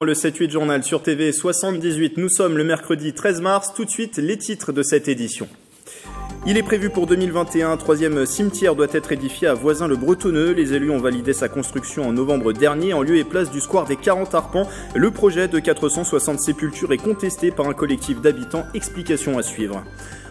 Le 7-8 journal sur TV 78, nous sommes le mercredi 13 mars, tout de suite les titres de cette édition. Il est prévu pour 2021, un troisième cimetière doit être édifié à Voisins-le-Bretonneux. Les élus ont validé sa construction en novembre dernier en lieu et place du square des 40 Arpents. Le projet de 460 sépultures est contesté par un collectif d'habitants. Explication à suivre.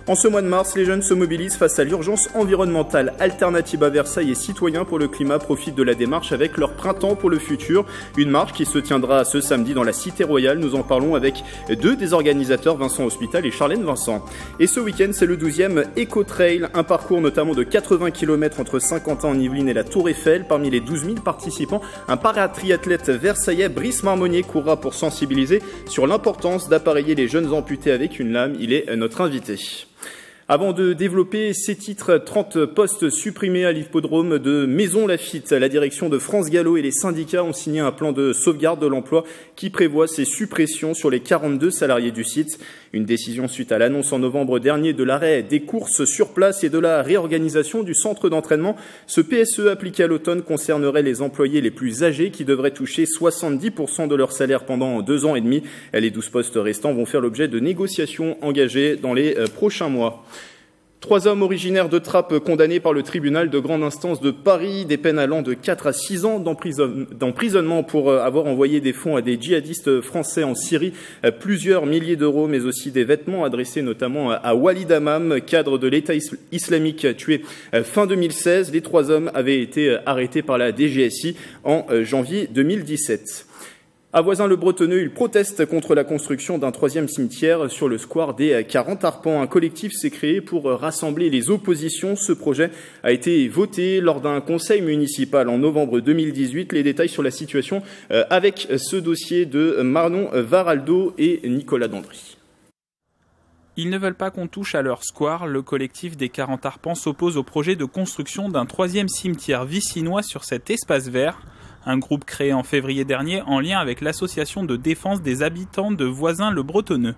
En ce mois de mars, les jeunes se mobilisent face à l'urgence environnementale. Alternative à Versailles et Citoyens pour le climat profitent de la démarche avec leur printemps pour le futur. Une marche qui se tiendra ce samedi dans la Cité Royale. Nous en parlons avec deux des organisateurs, Vincent Hospital et Charlène Vincent. Et ce week-end, c'est le 12e Eco-Trail, un parcours notamment de 80 km entre Saint-Quentin-en-Yvelines et la Tour Eiffel. Parmi les 12 000 participants, un paratriathlète versaillais, Brice Marmonnier, courra pour sensibiliser sur l'importance d'appareiller les jeunes amputés avec une lame. Il est notre invité. Avant de développer ces titres, 30 postes supprimés à l'hippodrome de Maisons-Laffitte. La direction de France Gallo et les syndicats ont signé un plan de sauvegarde de l'emploi qui prévoit ces suppressions sur les 42 salariés du site. Une décision suite à l'annonce en novembre dernier de l'arrêt des courses sur place et de la réorganisation du centre d'entraînement. Ce PSE appliqué à l'automne concernerait les employés les plus âgés qui devraient toucher 70% de leur salaire pendant 2 ans et demi. Les 12 postes restants vont faire l'objet de négociations engagées dans les prochains mois. 3 hommes originaires de Trappes condamnés par le tribunal de grande instance de Paris, des peines allant de 4 à 6 ans d'emprisonnement pour avoir envoyé des fonds à des djihadistes français en Syrie, plusieurs milliers d'euros, mais aussi des vêtements adressés notamment à Walid Hammam, cadre de l'État islamique tué fin 2016. Les 3 hommes avaient été arrêtés par la DGSI en janvier 2017. À Voisins-le-Bretonneux, ils protestent contre la construction d'un 3e cimetière sur le square des 40 Arpents. Un collectif s'est créé pour rassembler les oppositions. Ce projet a été voté lors d'un conseil municipal en novembre 2018. Les détails sur la situation avec ce dossier de Manon Varaldo et Nicolas Dandry. Ils ne veulent pas qu'on touche à leur square. Le collectif des 40 Arpents s'oppose au projet de construction d'un 3e cimetière vicinois sur cet espace vert. Un groupe créé en février dernier en lien avec l'association de défense des habitants de Voisins-le-Bretonneux.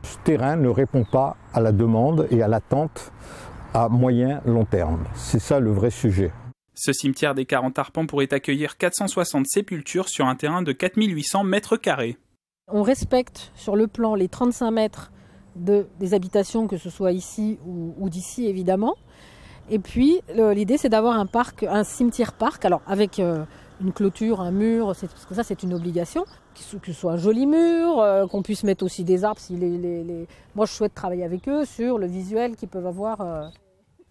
Ce terrain ne répond pas à la demande et à l'attente à moyen long terme. C'est ça le vrai sujet. Ce cimetière des 40 Arpents pourrait accueillir 460 sépultures sur un terrain de 4800 mètres carrés. On respecte sur le plan les 35 mètres des habitations, que ce soit ici ou d'ici évidemment. Et puis l'idée c'est d'avoir un cimetière-parc, alors avec une clôture, un mur, parce que ça c'est une obligation, que ce soit un joli mur, qu'on puisse mettre aussi des arbres. Moi je souhaite travailler avec eux sur le visuel qu'ils peuvent avoir.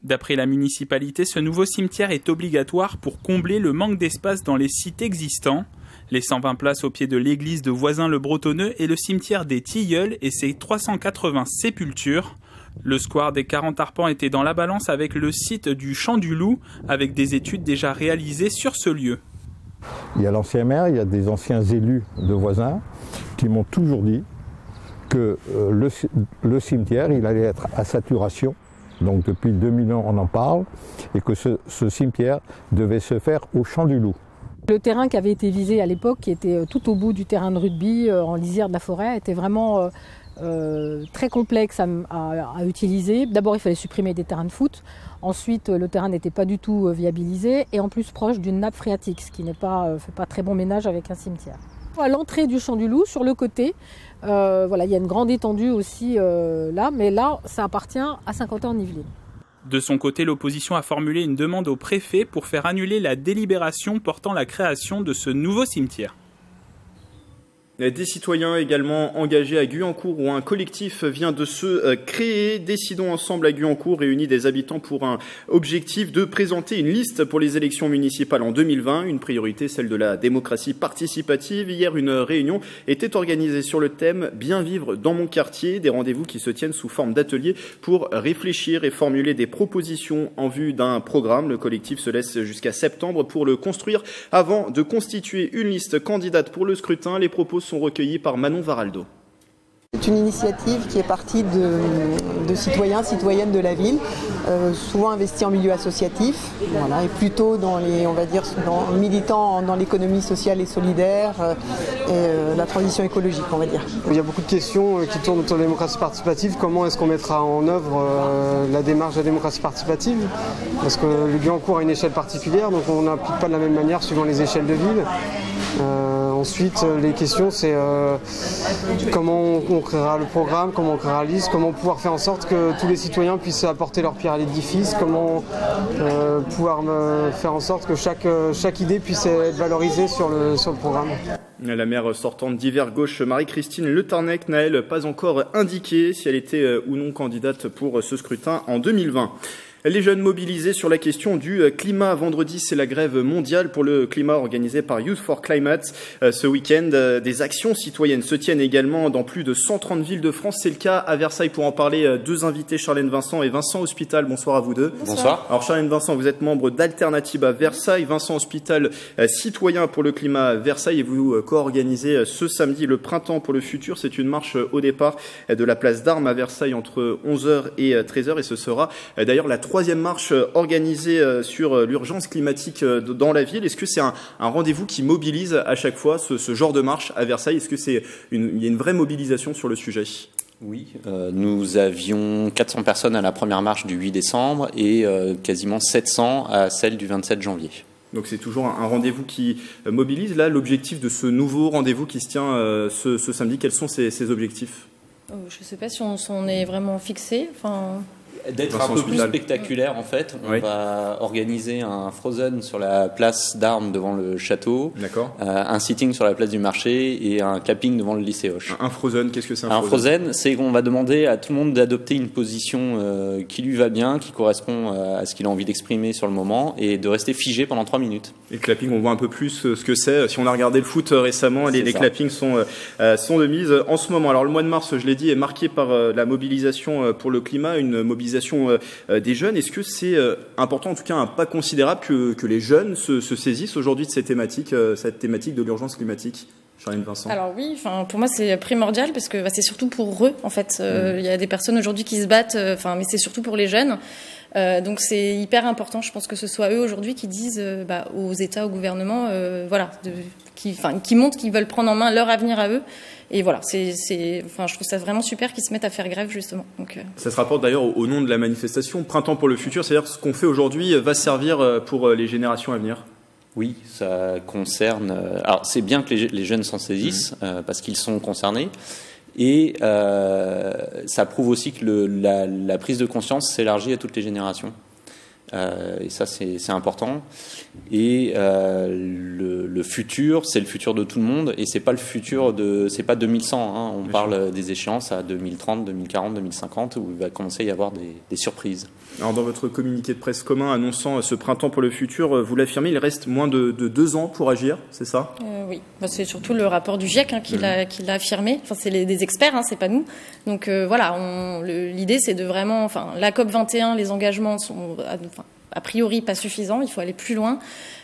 D'après la municipalité, ce nouveau cimetière est obligatoire pour combler le manque d'espace dans les sites existants. Les 120 places au pied de l'église de Voisins-le-Bretonneux et le cimetière des Tilleuls et ses 380 sépultures. Le square des 40 Arpents était dans la balance avec le site du Champ du Loup, avec des études déjà réalisées sur ce lieu. Il y a l'ancien maire, il y a des anciens élus de Voisins qui m'ont toujours dit que le cimetière, il allait être à saturation. Donc depuis 2000 ans, on en parle, et que ce cimetière devait se faire au Champ du Loup. Le terrain qui avait été visé à l'époque, qui était tout au bout du terrain de rugby, en lisière de la forêt, était vraiment très complexe à utiliser. D'abord, il fallait supprimer des terrains de foot. Ensuite, le terrain n'était pas du tout viabilisé et en plus proche d'une nappe phréatique, ce qui fait pas très bon ménage avec un cimetière. À l'entrée du Champ du Loup, sur le côté, il y a une grande étendue aussi là, mais là, ça appartient à Saint-Quentin-en-Yvelines. De son côté, l'opposition a formulé une demande au préfet pour faire annuler la délibération portant la création de ce nouveau cimetière. Des citoyens également engagés à Guyancourt où un collectif vient de se créer. Décidons ensemble à Guyancourt réunit des habitants pour un objectif de présenter une liste pour les élections municipales en 2020. Une priorité, celle de la démocratie participative. Hier, une réunion était organisée sur le thème « Bien vivre dans mon quartier ». Des rendez-vous qui se tiennent sous forme d'ateliers pour réfléchir et formuler des propositions en vue d'un programme. Le collectif se laisse jusqu'à septembre pour le construire avant de constituer une liste candidate pour le scrutin. Les propos sont recueillis par Manon Varaldo. C'est une initiative qui est partie de citoyens, citoyennes de la ville, souvent investis en milieu associatif, et plutôt militants dans l'économie sociale et solidaire et la transition écologique, on va dire. Il y a beaucoup de questions qui tournent autour de la démocratie participative. Comment est-ce qu'on mettra en œuvre la démarche de la démocratie participative? Parce que le Guyancourt a une échelle particulière, donc on n'applique pas de la même manière suivant les échelles de ville. Ensuite, les questions, c'est comment on créera le programme, comment on créera la liste, comment pouvoir faire en sorte que tous les citoyens puissent apporter leur pierre à l'édifice, comment pouvoir faire en sorte que chaque idée puisse être valorisée sur le programme. La maire sortante d'Hiver Gauche, Marie-Christine Le Tarnec, n'a elle pas encore indiqué si elle était ou non candidate pour ce scrutin en 2020. Les jeunes mobilisés sur la question du climat. Vendredi, c'est la grève mondiale pour le climat organisée par Youth for Climate. Ce week-end, des actions citoyennes se tiennent également dans plus de 130 villes de France. C'est le cas à Versailles. Pour en parler, deux invités, Charlène Vincent et Vincent Hospital. Bonsoir à vous deux. Bonsoir. Alors Charlène Vincent, vous êtes membre d'Alternative à Versailles. Vincent Hospital, citoyen pour le climat à Versailles. Et vous co-organisez ce samedi le Printemps pour le futur. C'est une marche au départ de la place d'Armes à Versailles entre 11h et 13h. Et ce sera d'ailleurs la troisième marche organisée sur l'urgence climatique dans la ville. Est-ce que c'est un rendez-vous qui mobilise à chaque fois ce genre de marche à Versailles? Est-ce que il y a une vraie mobilisation sur le sujet? Oui, nous avions 400 personnes à la première marche du 8 décembre et quasiment 700 à celle du 27 janvier. Donc c'est toujours un rendez-vous qui mobilise. Là, l'objectif de ce nouveau rendez-vous qui se tient ce samedi, quels sont ces objectifs? Je ne sais pas si on est vraiment fixé. D'être un peu plus spectaculaire en fait. On va organiser un Frozen sur la place d'Armes devant le château, un sitting sur la place du marché et un camping devant le lycée Hoche. Un Frozen, qu'est-ce que c'est un Frozen? C'est qu'on va demander à tout le monde d'adopter une position qui lui va bien, qui correspond à ce qu'il a envie d'exprimer sur le moment et de rester figé pendant 3 minutes. Et le clapping, on voit un peu plus ce que c'est. Si on a regardé le foot récemment, les clappings sont de mise en ce moment. Alors le mois de mars, je l'ai dit, est marqué par la mobilisation pour le climat, une mobilisation des jeunes. Est-ce que c'est important, en tout cas un pas considérable, que les jeunes se saisissent aujourd'hui de cette thématique de l'urgence climatique? Charlène Vincent. Alors oui, pour moi c'est primordial parce que c'est surtout pour eux en fait. Il y a des personnes aujourd'hui qui se battent, mais c'est surtout pour les jeunes. Donc c'est hyper important, je pense que ce soit eux aujourd'hui qui disent aux États, au gouvernement, qui montrent qu'ils veulent prendre en main leur avenir à eux. Et voilà, je trouve ça vraiment super qu'ils se mettent à faire grève justement. Donc, ça se rapporte d'ailleurs au nom de la manifestation Printemps pour le futur, c'est-à-dire ce qu'on fait aujourd'hui va servir pour les générations à venir. Oui, ça concerne. Alors c'est bien que les jeunes s'en saisissent parce qu'ils sont concernés. Et ça prouve aussi que la prise de conscience s'élargit à toutes les générations. Et ça, c'est important. Et le futur, c'est le futur de tout le monde. Et c'est pas le futur c'est pas 2100. Hein. On parle des échéances à 2030, 2040, 2050, où il va commencer à y avoir des surprises. Alors, dans votre communiqué de presse commun annonçant ce Printemps pour le futur, vous l'affirmez, il reste moins de 2 ans pour agir, c'est ça? Oui, c'est surtout le rapport du GIEC qui l'a affirmé. C'est des experts, c'est pas nous. Donc l'idée, c'est de vraiment, la COP 21, les engagements sont a priori pas suffisants. Il faut aller plus loin.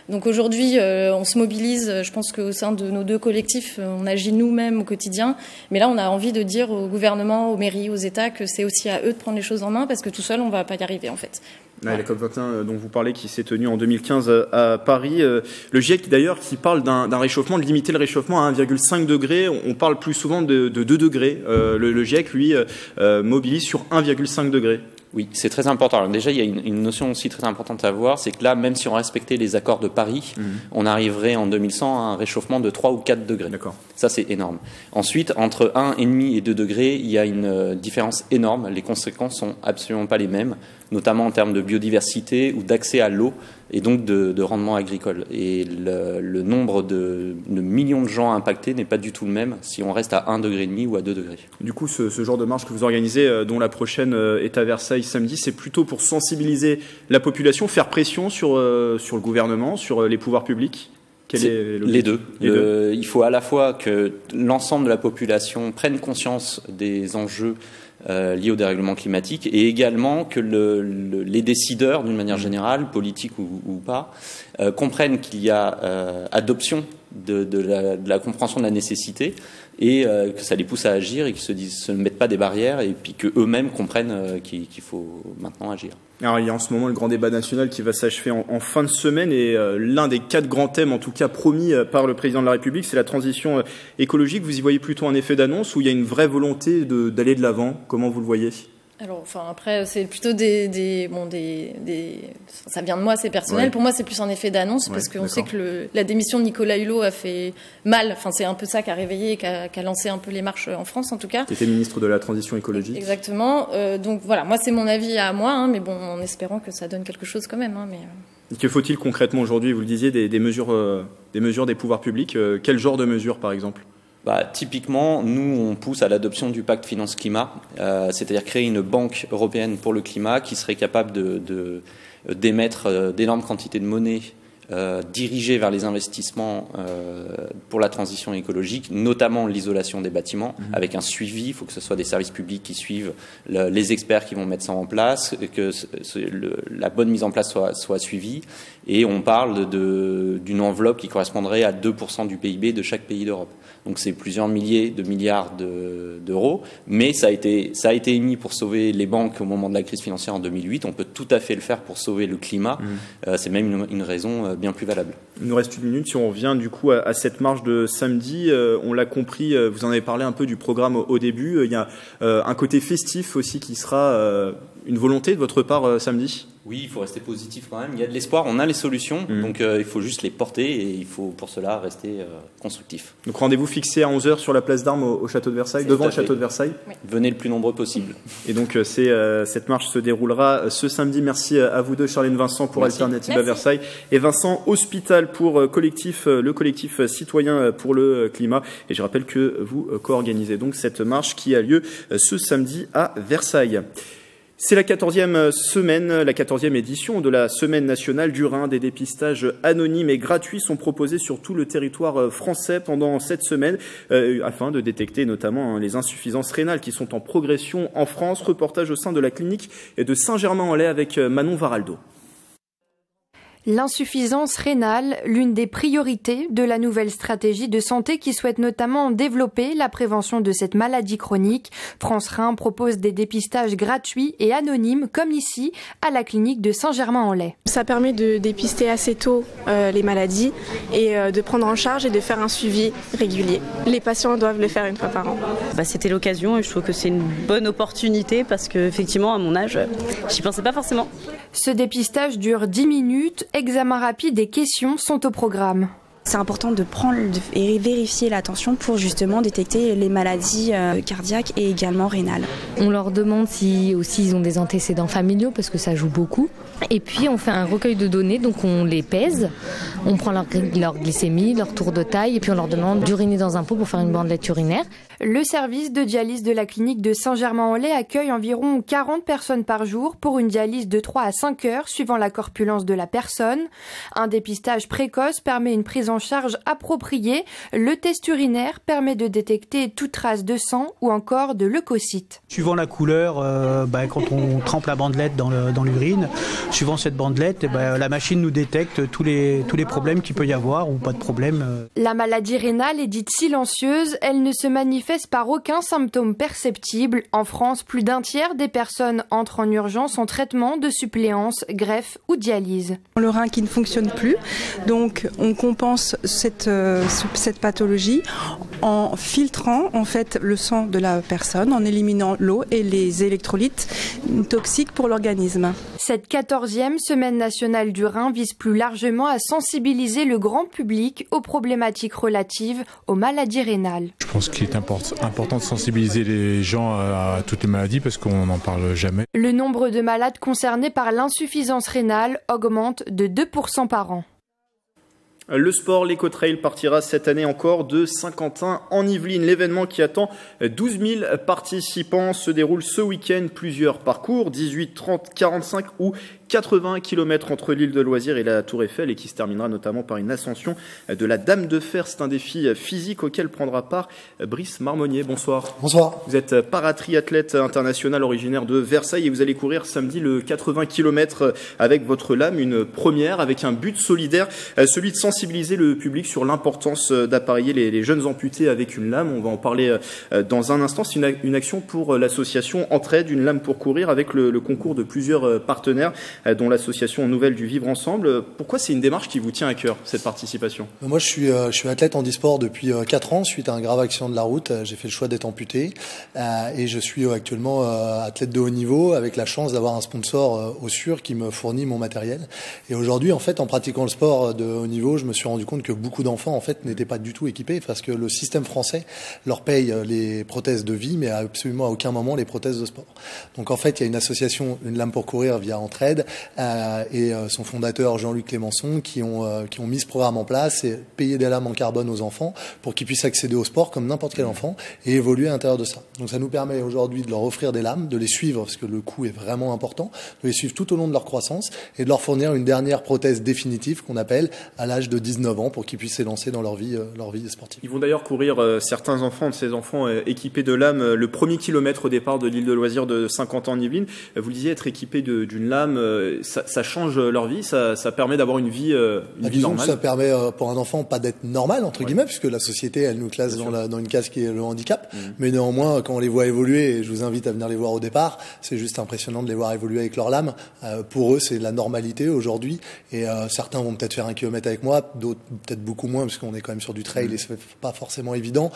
Donc aujourd'hui, on se mobilise. Je pense qu'au sein de nos 2 collectifs, on agit nous-mêmes au quotidien. Mais là, on a envie de dire au gouvernement, aux mairies, aux États que c'est aussi à eux de prendre les choses en main parce que tout seul, on va pas y arriver en fait. La COP21 dont vous parlez, qui s'est tenue en 2015 à Paris. Le GIEC d'ailleurs qui parle d'un réchauffement, de limiter le réchauffement à 1,5 degré. On parle plus souvent de 2 degrés. Le GIEC, lui, mobilise sur 1,5 degré. Oui, c'est très important. Alors déjà, il y a une notion aussi très importante à voir, c'est que là, même si on respectait les accords de Paris, on arriverait en 2100 à un réchauffement de 3 ou 4 degrés. D'accord. Ça, c'est énorme. Ensuite, entre 1,5 et 2 degrés, il y a une différence énorme. Les conséquences sont absolument pas les mêmes, notamment en termes de biodiversité ou d'accès à l'eau et donc de rendement agricole. Et le nombre de millions de gens impactés n'est pas du tout le même si on reste à 1,5 degré ou à 2 degrés. Du coup, ce genre de marche que vous organisez, dont la prochaine est à Versailles samedi, c'est plutôt pour sensibiliser la population, faire pression sur le gouvernement, sur les pouvoirs publics? Les deux. Il faut à la fois que l'ensemble de la population prenne conscience des enjeux liés au dérèglement climatique et également que les décideurs, d'une manière générale, politiques ou pas, comprennent qu'il y a adoption de la compréhension de la nécessité et que ça les pousse à agir et qu'ils se mettent pas des barrières et puis qu'eux-mêmes comprennent qu'il faut maintenant agir. Alors, il y a en ce moment le grand débat national qui va s'achever en fin de semaine et l'un des 4 grands thèmes, en tout cas promis par le président de la République, c'est la transition écologique. Vous y voyez plutôt un effet d'annonce ou il y a une vraie volonté d'aller de l'avant? Comment vous le voyez? Alors, enfin, après, c'est plutôt ça vient de moi, c'est personnel. Ouais. Pour moi, c'est plus un effet d'annonce, parce qu'on sait que la démission de Nicolas Hulot a fait mal. Enfin, c'est un peu ça qui a réveillé et qui a lancé un peu les marches en France, en tout cas. Qui était ministre de la Transition écologique. Exactement. Donc voilà, moi, c'est mon avis à moi, hein, mais bon, en espérant que ça donne quelque chose quand même. Hein, mais... Que faut-il concrètement aujourd'hui? Vous le disiez, des mesures des pouvoirs publics. Quel genre de mesures, par exemple? Typiquement, nous, on pousse à l'adoption du pacte finance-climat, c'est-à-dire créer une banque européenne pour le climat qui serait capable d'émettre d'énormes quantités de monnaie dirigées vers les investissements pour la transition écologique, notamment l'isolation des bâtiments, avec un suivi. Il faut que ce soit des services publics qui suivent les experts qui vont mettre ça en place, que la bonne mise en place soit suivie. Et on parle d'une enveloppe qui correspondrait à 2% du PIB de chaque pays d'Europe. Donc c'est plusieurs milliers de milliards d'euros, mais ça a été émis pour sauver les banques au moment de la crise financière en 2008. On peut tout à fait le faire pour sauver le climat. C'est même une raison bien plus valable. Il nous reste une minute. Si on revient du coup à cette marche de samedi, on l'a compris, vous en avez parlé un peu du programme au début. Il y a un côté festif aussi qui sera une volonté de votre part samedi? Oui, il faut rester positif quand même. Il y a de l'espoir, on a les solutions, donc il faut juste les porter et il faut pour cela rester constructif. Donc rendez-vous fixé à 11h sur la place d'Armes au château de Versailles, devant le château de Versailles. Oui. Venez le plus nombreux possible. Et donc cette marche se déroulera ce samedi. Merci à vous deux, Charlène Vincent pour Alternative à Versailles et Vincent Hospital pour le collectif citoyen pour le climat. Et je rappelle que vous co-organisez donc cette marche qui a lieu ce samedi à Versailles. C'est la 14e édition de la Semaine nationale du rein. Des dépistages anonymes et gratuits sont proposés sur tout le territoire français pendant cette semaine afin de détecter notamment les insuffisances rénales qui sont en progression en France. Reportage au sein de la clinique de Saint-Germain-en-Laye avec Manon Varaldo. L'insuffisance rénale, l'une des priorités de la nouvelle stratégie de santé qui souhaite notamment développer la prévention de cette maladie chronique. France Rein propose des dépistages gratuits et anonymes, comme ici, à la clinique de Saint-Germain-en-Laye. Ça permet de dépister assez tôt les maladies et de prendre en charge et de faire un suivi régulier. Les patients doivent le faire une fois par an. C'était l'occasion et je trouve que c'est une bonne opportunité parce qu'effectivement, à mon âge, j'y pensais pas forcément. Ce dépistage dure 10 minutes. Examens rapides et questions sont au programme. C'est important de prendre et vérifier la tension pour justement détecter les maladies cardiaques et également rénales. On leur demande si aussi ils ont des antécédents familiaux parce que ça joue beaucoup. Et puis on fait un recueil de données, donc on les pèse, on prend leur glycémie, leur tour de taille et puis on leur demande d'uriner dans un pot pour faire une bandelette urinaire. Le service de dialyse de la clinique de Saint-Germain-en-Laye accueille environ 40 personnes par jour pour une dialyse de 3 à 5 heures suivant la corpulence de la personne. Un dépistage précoce permet une prise en charge appropriée. Le test urinaire permet de détecter toute trace de sang ou encore de leucocytes. Suivant la couleur, quand on trempe la bandelette dans l'urine, suivant cette bandelette, la machine nous détecte tous les problèmes qu'il peut y avoir ou pas de problème. La maladie rénale est dite silencieuse. Elle ne se manifeste par aucun symptôme perceptible. En France, plus d'un tiers des personnes entrent en urgence en traitement de suppléance, greffe ou dialyse. Le rein qui ne fonctionne plus, donc on compense cette pathologie en filtrant en fait le sang de la personne, en éliminant l'eau et les électrolytes toxiques pour l'organisme. Cette 14e semaine nationale du rein vise plus largement à sensibiliser le grand public aux problématiques relatives aux maladies rénales. Je pense qu'il est important de sensibiliser les gens à toutes les maladies parce qu'on n'en parle jamais. Le nombre de malades concernés par l'insuffisance rénale augmente de 2% par an. Le sport, l'Ecotrail partira cette année encore de Saint-Quentin en Yvelines. L'événement qui attend 12 000 participants se déroule ce week-end. Plusieurs parcours, 18, 30, 45 ou 80 km entre l'île de Loisirs et la Tour Eiffel et qui se terminera notamment par une ascension de la Dame de Fer. C'est un défi physique auquel prendra part Brice Marmonnier. Bonsoir. Bonsoir. Vous êtes paratriathlète international originaire de Versailles et vous allez courir samedi le 80 km avec votre lame, une première avec un but solidaire, celui de sensibiliser le public sur l'importance d'appareiller les jeunes amputés avec une lame. On va en parler dans un instant. C'est une action pour l'association Entraide, une lame pour courir avec le concours de plusieurs partenaires. dont l'association Nouvelles du Vivre Ensemble. Pourquoi c'est une démarche qui vous tient à cœur, cette participation? Moi, je suis athlète handisport depuis 4 ans suite à un grave accident de la route. J'ai fait le choix d'être amputé et je suis actuellement athlète de haut niveau avec la chance d'avoir un sponsor au SUR qui me fournit mon matériel. Et aujourd'hui, en fait, en pratiquant le sport de haut niveau, je me suis rendu compte que beaucoup d'enfants, en fait, n'étaient pas du tout équipés parce que le système français leur paye les prothèses de vie, mais absolument à aucun moment les prothèses de sport. Donc, en fait, il y a une association, Une Lame pour courir via Entraide et son fondateur Jean-Luc Clémençon qui ont mis ce programme en place et payé des lames en carbone aux enfants pour qu'ils puissent accéder au sport comme n'importe quel enfant et évoluer à l'intérieur de ça. Donc, ça nous permet aujourd'hui de leur offrir des lames, de les suivre parce que le coût est vraiment important, de les suivre tout au long de leur croissance et de leur fournir une dernière prothèse définitive qu'on appelle à l'âge de 19 ans pour qu'ils puissent s'élancer dans leur vie sportive. Ils vont d'ailleurs courir, certains enfants, de ces enfants équipés de lames, le premier kilomètre au départ de l'île de loisirs de Saint-Quentin-en-Yvelines. Vous le disiez, être équipé d'une lame, ça change leur vie, ça permet d'avoir une vie normale. Ça permet pour un enfant pas d'être normal, entre guillemets, puisque la société, elle nous classe dans une case qui est le handicap. Mais néanmoins, quand on les voit évoluer, et je vous invite à venir les voir au départ, c'est juste impressionnant de les voir évoluer avec leur lame. Pour eux, c'est la normalité aujourd'hui. Et certains vont peut-être faire 1 kilomètre avec moi, d'autres peut-être beaucoup moins, parce qu'on est quand même sur du trail et c'est pas forcément évident.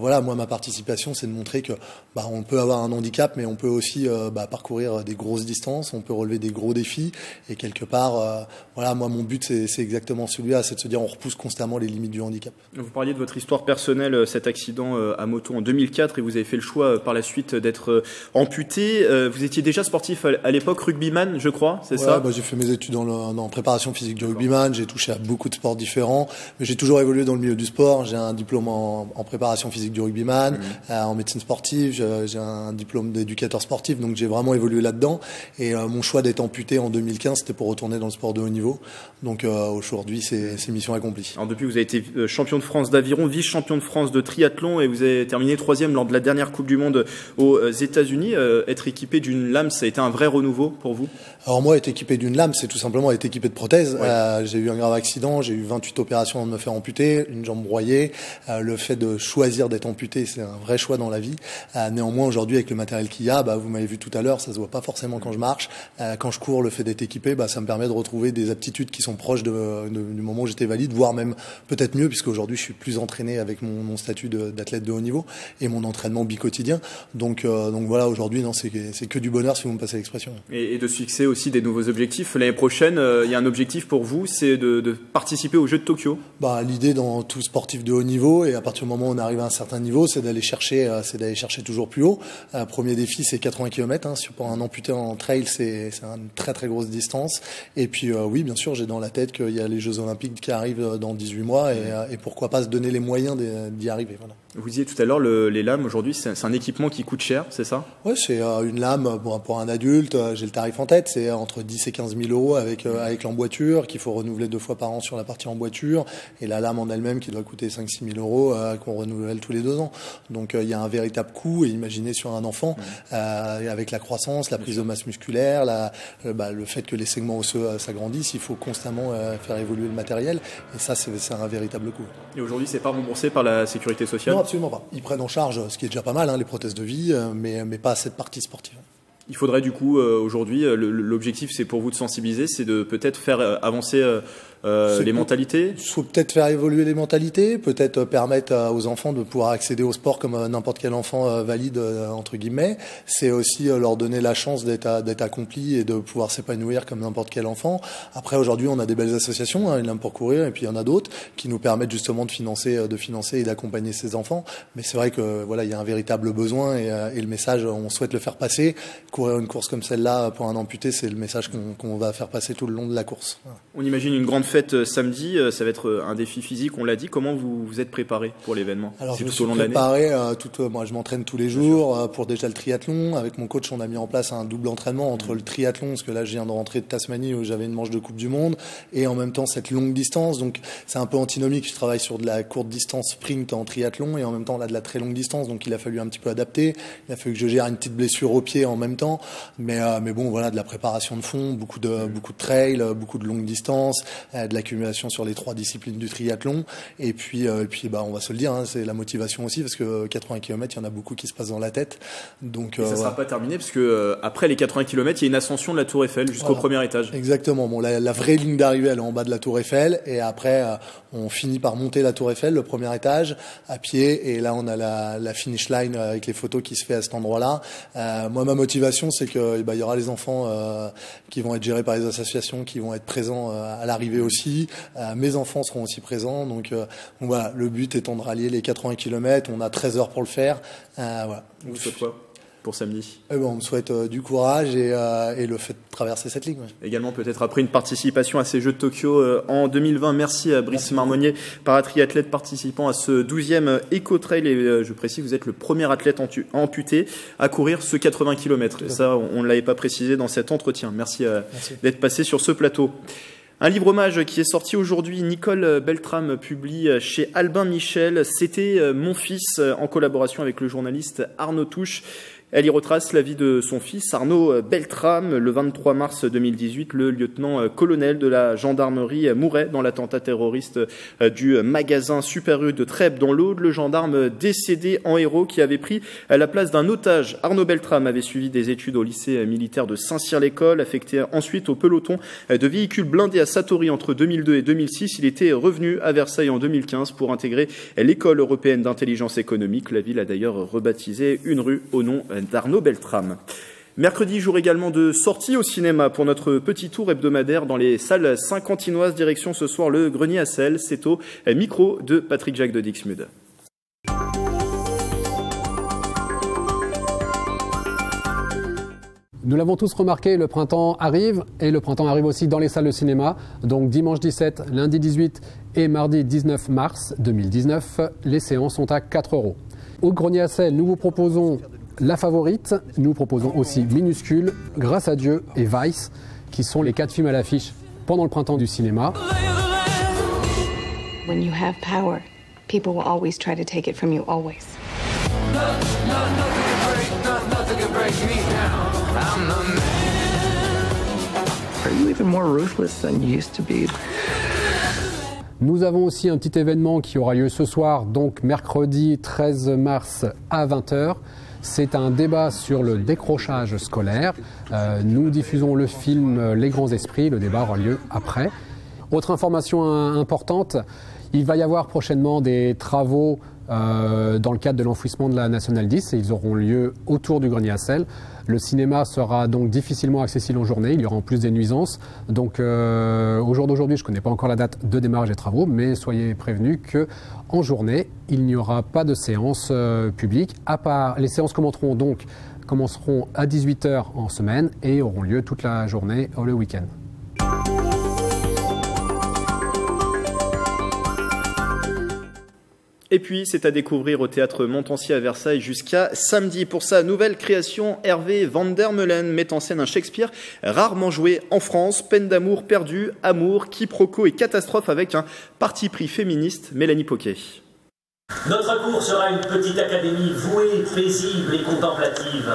Voilà, moi, ma participation, c'est de montrer que on peut avoir un handicap, mais on peut aussi parcourir des grosses distances, on peut relever des gros défis. Et quelque part, voilà, moi, mon but, c'est exactement celui-là, c'est de se dire on repousse constamment les limites du handicap. Vous parliez de votre histoire personnelle, cet accident à moto en 2004, et vous avez fait le choix par la suite d'être amputé. Vous étiez déjà sportif à l'époque, rugbyman, je crois, c'est ça? J'ai fait mes études en préparation physique du rugbyman, j'ai touché à beaucoup de sports différents, mais j'ai toujours évolué dans le milieu du sport. J'ai un diplôme en préparation physique du rugbyman, en médecine sportive, j'ai un diplôme d'éducateur sportif, donc j'ai vraiment évolué là-dedans. Et mon choix d'être amputé en 2015, c'était pour retourner dans le sport de haut niveau. Donc aujourd'hui, c'est mission accomplie. Alors depuis, vous avez été champion de France d'aviron, vice-champion de France de triathlon, et vous avez terminé 3e lors de la dernière Coupe du Monde aux États-Unis. Être équipé d'une lame, ça a été un vrai renouveau pour vous? Alors moi, être équipé d'une lame, c'est tout simplement être équipé de prothèses. J'ai eu un grave accident, j'ai eu 28 opérations avant de me faire amputer, une jambe broyée. Le fait de choisir d'être amputé, c'est un vrai choix dans la vie. Néanmoins, aujourd'hui, avec le matériel qu'il y a, vous m'avez vu tout à l'heure, ça se voit pas forcément quand je marche. Quand je cours, le fait d'être équipé, ça me permet de retrouver des aptitudes qui sont proches du moment où j'étais valide, voire même peut-être mieux, puisque aujourd'hui, je suis plus entraîné avec mon statut d'athlète de haut niveau et mon entraînement bicotidien. Donc voilà, aujourd'hui, non, c'est que du bonheur si vous me passez l'expression. Et de se fixer aussi des nouveaux objectifs. L'année prochaine, il y a un objectif pour vous, c'est de participer aux Jeux de Tokyo. L'idée dans tout sportif de haut niveau, et à partir du moment où on arrive à un certain niveau, c'est d'aller chercher toujours plus haut. Premier défi, c'est 80 km. Pour un amputé en trail, c'est une très très grosse distance. Et puis oui, bien sûr, j'ai dans la tête qu'il y a les Jeux Olympiques qui arrivent dans 18 mois et pourquoi pas se donner les moyens d'y arriver. Voilà. Vous disiez tout à l'heure, les lames aujourd'hui, c'est un équipement qui coûte cher, c'est ça? Oui, c'est une lame pour un adulte. J'ai le tarif en tête, c'est entre 10 et 15 000 euros avec l'emboîture qu'il faut renouveler 2 fois par an sur la partie emboîture, et la lame en elle-même qui doit coûter 5-6 000 euros qu'on renouvelle tous les 2 ans. Donc il y a un véritable coût, et imaginez sur un enfant avec la croissance, la prise de masse musculaire, le fait que les segments osseux s'agrandissent, il faut constamment faire évoluer le matériel, et ça c'est un véritable coût. Et aujourd'hui, c'est pas remboursé par la sécurité sociale? Non, absolument pas. Ils prennent en charge, ce qui est déjà pas mal, les prothèses de vie, mais pas cette partie sportive. Il faudrait du coup, aujourd'hui, l'objectif c'est pour vous de sensibiliser, c'est de peut-être faire avancer les mentalités. Faut peut-être faire évoluer les mentalités, peut-être permettre aux enfants de pouvoir accéder au sport comme n'importe quel enfant valide, entre guillemets. C'est aussi leur donner la chance d'être accompli et de pouvoir s'épanouir comme n'importe quel enfant. Après, aujourd'hui, on a des belles associations, Une Lame pour courir, et puis il y en a d'autres qui nous permettent justement de financer et d'accompagner ces enfants. Mais c'est vrai que voilà, il y a un véritable besoin, et le message, on souhaite le faire passer. Courir une course comme celle-là pour un amputé, c'est le message qu'on va faire passer tout le long de la course. Voilà. On imagine une grande fête samedi, ça va être un défi physique, on l'a dit. Comment vous êtes préparé pour l'événement? Alors je me suis préparé, moi je m'entraîne tous les jours pour déjà le triathlon. Avec mon coach, on a mis en place un double entraînement entre le triathlon, parce que là je viens de rentrer de Tasmanie où j'avais une manche de Coupe du Monde, et en même temps cette longue distance. Donc c'est un peu antinomique, je travaille sur de la courte distance sprint en triathlon et en même temps là de la très longue distance, donc il a fallu un petit peu adapter. Il a fallu que je gère une petite blessure au pied en même temps, mais bon, voilà, de la préparation de fond, beaucoup de trail, beaucoup de longue distance, de l'accumulation sur les 3 disciplines du triathlon. Et puis on va se le dire, hein, c'est la motivation aussi, parce que 80 km, il y en a beaucoup qui se passent dans la tête. Donc, et ça ne sera pas terminé, parce que après les 80 km, il y a une ascension de la Tour Eiffel jusqu'au premier étage. Exactement. Bon, la vraie ligne d'arrivée, elle est en bas de la Tour Eiffel, et après, on finit par monter la Tour Eiffel, le premier étage, à pied, et là, on a la finish line avec les photos qui se fait à cet endroit-là. Moi, ma motivation, c'est que il y aura les enfants qui vont être gérés par les associations, qui vont être présents à l'arrivée aussi. Mes enfants seront aussi présents. Donc voilà, le but étant de rallier les 80 km. On a 13 heures pour le faire. Voilà. Vous souhaitez quoi pour samedi? On me souhaite du courage et le fait de traverser cette ligne. Ouais. Également peut-être après une participation à ces Jeux de Tokyo en 2020. Merci à Brice Marmonnier, paratriathlète participant à ce 12e Eco-Trail. Et je précise, vous êtes le premier athlète amputé à courir ce 80 km. Et ça, on ne l'avait pas précisé dans cet entretien. Merci. D'être passé sur ce plateau. Un livre hommage qui est sorti aujourd'hui. Nicole Beltram publie chez Albin Michel. C'était Mon fils, en collaboration avec le journaliste Arnaud Touche. Elle y retrace la vie de son fils, Arnaud Beltram. Le 23 mars 2018, le lieutenant-colonel de la gendarmerie mourait dans l'attentat terroriste du magasin Super U de Trèbes dans l'Aude. Le gendarme décédé en héros qui avait pris la place d'un otage. Arnaud Beltram avait suivi des études au lycée militaire de Saint-Cyr-l'École, affecté ensuite au peloton de véhicules blindés à Satori entre 2002 et 2006. Il était revenu à Versailles en 2015 pour intégrer l'école européenne d'intelligence économique. La ville a d'ailleurs rebaptisé une rue au nom d'Arnaud Beltram. Mercredi, jour également de sortie au cinéma pour notre petit tour hebdomadaire dans les salles saint-quentinoises. Direction ce soir le Grenier à sel. C'est au micro de Patrick Jacques de Dixmude. Nous l'avons tous remarqué, le printemps arrive et le printemps arrive aussi dans les salles de cinéma. Donc dimanche 17, lundi 18 et mardi 19 mars 2019, les séances sont à 4 €. Au Grenier à sel, nous vous proposons La Favorite, nous proposons aussi Minuscule, Grâce à Dieu et Vice, qui sont les 4 films à l'affiche pendant le printemps du cinéma. When you have power, people will always try to take it from you, always. Are you even more ruthless than you used to be? Nous avons aussi un petit événement qui aura lieu ce soir, donc mercredi 13 mars à 20h. C'est un débat sur le décrochage scolaire. Nous diffusons le film Les Grands Esprits. Le débat aura lieu après. Autre information importante, il va y avoir prochainement des travaux dans le cadre de l'enfouissement de la Nationale 10 et ils auront lieu autour du Grenier à sel. Le cinéma sera donc difficilement accessible en journée, il y aura en plus des nuisances. Donc au jour d'aujourd'hui, je ne connais pas encore la date de démarrage des travaux, mais soyez prévenus qu'en journée, il n'y aura pas de séance publique. À part, les séances commenceront à 18h en semaine et auront lieu toute la journée le week-end. Et puis, c'est à découvrir au Théâtre Montansier à Versailles jusqu'à samedi. Pour sa nouvelle création, Hervé Van der Meulen met en scène un Shakespeare rarement joué en France. Peine d'amour perdue, amour, quiproquo et catastrophe avec un parti pris féministe, Mélanie Poquet. Notre cour sera une petite académie vouée, paisible et contemplative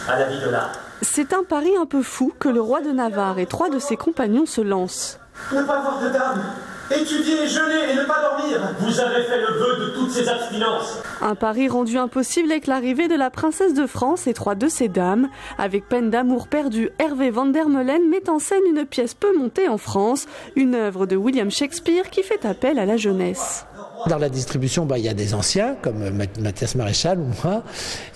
à la vie de l'art. C'est un pari un peu fou que le roi de Navarre et 3 de ses compagnons se lancent. Ne pas voir de dame, étudier, jeûner et ne pas dormir. Vous avez fait le vœu de toutes ces abstinences. Un pari rendu impossible avec l'arrivée de la princesse de France et 3 de ses dames. Avec Peine d'amour perdue, Hervé Van der Meulen met en scène une pièce peu montée en France, une œuvre de William Shakespeare qui fait appel à la jeunesse. Dans la distribution, il y a des anciens, comme Mathias Maréchal ou moi.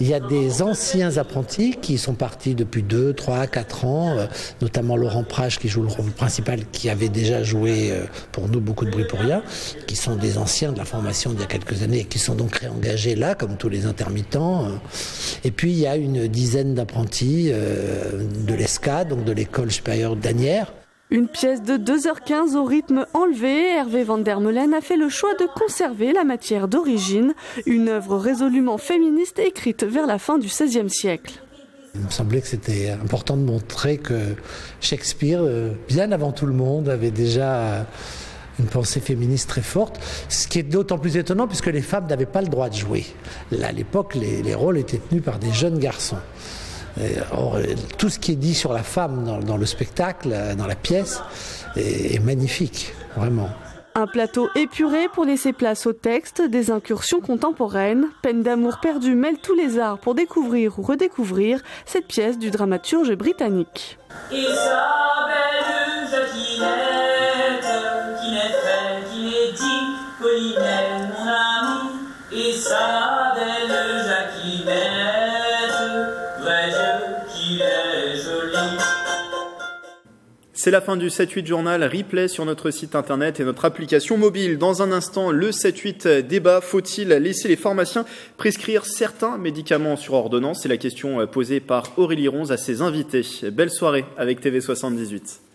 Il y a des anciens apprentis qui sont partis depuis 2, 3, 4 ans, notamment Laurent Prache qui joue le rôle principal, qui avait déjà joué pour nous Beaucoup de bruit pour rien, qui sont des anciens de la formation d'il y a quelques années et qui sont donc réengagés là, comme tous les intermittents. Et puis il y a une dizaine d'apprentis de l'ESCA, donc de l'école supérieure d'Asnières. Une pièce de 2h15 au rythme enlevé, Hervé Van der Meulen a fait le choix de conserver la matière d'origine, une œuvre résolument féministe écrite vers la fin du XVIe siècle. Il me semblait que c'était important de montrer que Shakespeare, bien avant tout le monde, avait déjà une pensée féministe très forte, ce qui est d'autant plus étonnant puisque les femmes n'avaient pas le droit de jouer. Là, à l'époque, les rôles étaient tenus par des jeunes garçons. Or, tout ce qui est dit sur la femme dans le spectacle, dans la pièce, est magnifique. vraiment. Un plateau épuré pour laisser place au texte, des incursions contemporaines. Peine d'amour perdue mêle tous les arts pour découvrir ou redécouvrir cette pièce du dramaturge britannique. Isabelle Jacquinette, qui n'est faite, qui n'est dit, Collinette, mon ami. Isabelle Jacquinette, vrai Dieu, qu'il est joli. C'est la fin du 7-8 journal, replay sur notre site internet et notre application mobile. Dans un instant, le 7-8 débat, faut-il laisser les pharmaciens prescrire certains médicaments sur ordonnance? C'est la question posée par Aurélie Ronze à ses invités. Belle soirée avec TV78.